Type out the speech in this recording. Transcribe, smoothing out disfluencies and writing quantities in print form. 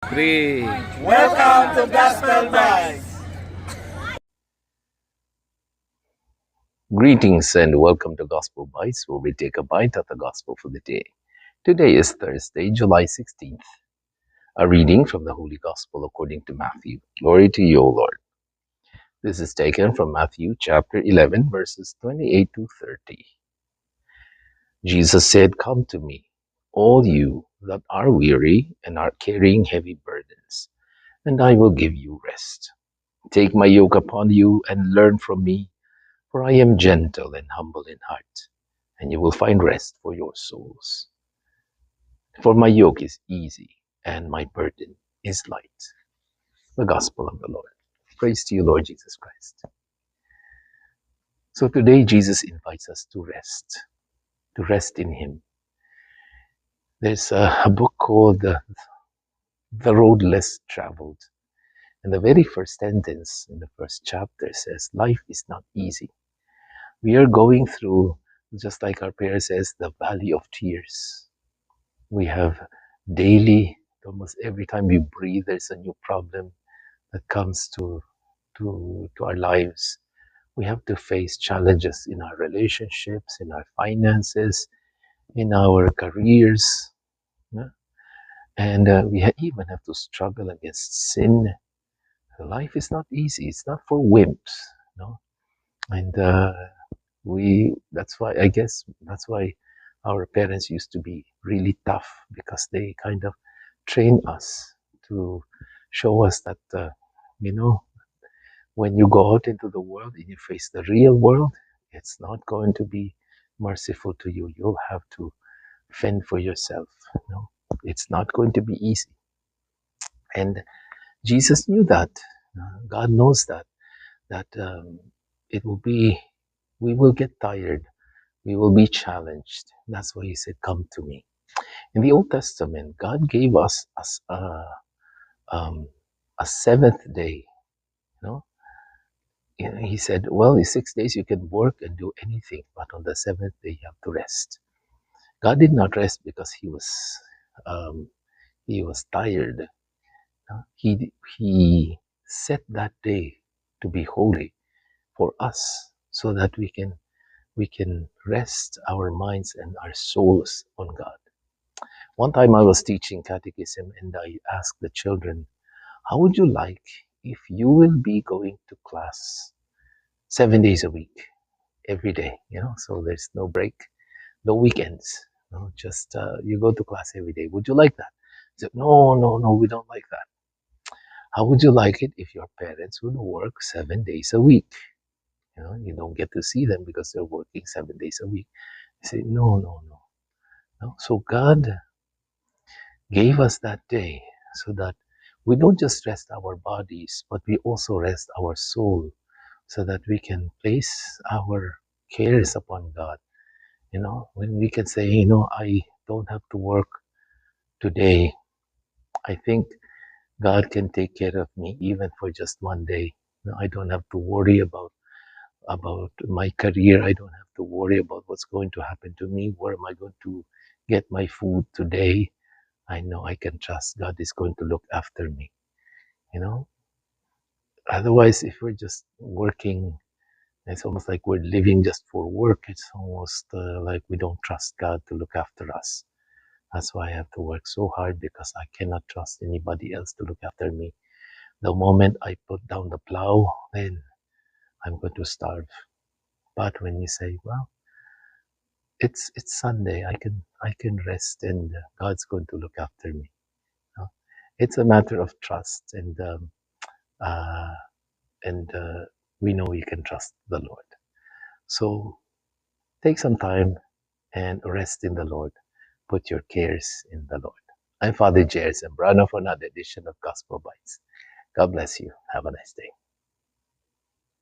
Three. Welcome to Gospel Bytes. Greetings and welcome to Gospel Bites, where we take a bite of the Gospel for the day. Today is Thursday, July 16th. A reading from the Holy Gospel according to Matthew. Glory to you, O Lord. This is taken from Matthew chapter 11, verses 28 to 30. Jesus said, "Come to me, all you that are weary and are carrying heavy burdens, and I will give you rest. Take my yoke upon you and learn from me, for I am gentle and humble in heart, and you will find rest for your souls. For my yoke is easy and my burden is light." The Gospel of the Lord. Praise to you, Lord Jesus Christ. So today Jesus invites us to rest in Him. There's a book called The Road Less Traveled. And the very first sentence in the first chapter says, life is not easy. We are going through, just like our prayer says, the valley of tears. We have daily, almost every time we breathe, there's a new problem that comes to our lives. We have to face challenges in our relationships, in our finances, in our careers. Yeah? And even have to struggle against sin. Life is not easy. It's not for wimps. No? And that's why, I guess, that's why our parents used to be really tough, because they kind of train us to show us that, when you go out into the world and you face the real world, it's not going to be merciful to you. You'll have to fend for yourself. It's not going to be easy. And Jesus knew that. God knows that it will be, we will get tired. We will be challenged. That's why He said, "Come to me." In the Old Testament, God gave us a seventh day. You know, He said, "Well, in 6 days you can work and do anything, but on the seventh day you have to rest." God did not rest because um, He was tired. He set that day to be holy for us, so that we can rest our minds and our souls on God. One time I was teaching catechism and I asked the children, how would you like if you will be going to class 7 days a week, every day, so there's no break, no weekends, just you go to class every day. Would you like that? I said, no, no, no, we don't like that. How would you like it if your parents would work 7 days a week? You don't get to see them because they're working 7 days a week. I say, no, no, no, no. So God gave us that day so that we don't just rest our bodies, but we also rest our soul, so that we can place our cares upon God. When we can say, I don't have to work today, I think God can take care of me even for just one day. I don't have to worry about my career. I don't have to worry about what's going to happen to me. Where am I going to get my food today? I know I can trust God is going to look after me. Otherwise, if we're just working, it's almost like we're living just for work. It's almost like we don't trust God to look after us. That's why I have to work so hard, because I cannot trust anybody else to look after me. The moment I put down the plow, then I'm going to starve. But when you say, well, it's Sunday, I can rest, and God's going to look after me. It's a matter of trust, uh, and we know you can trust the Lord. So take some time and rest in the Lord. Put your cares in the Lord. I'm Father Jair Zambrano for another edition of Gospel Bites. God bless you. Have a nice day.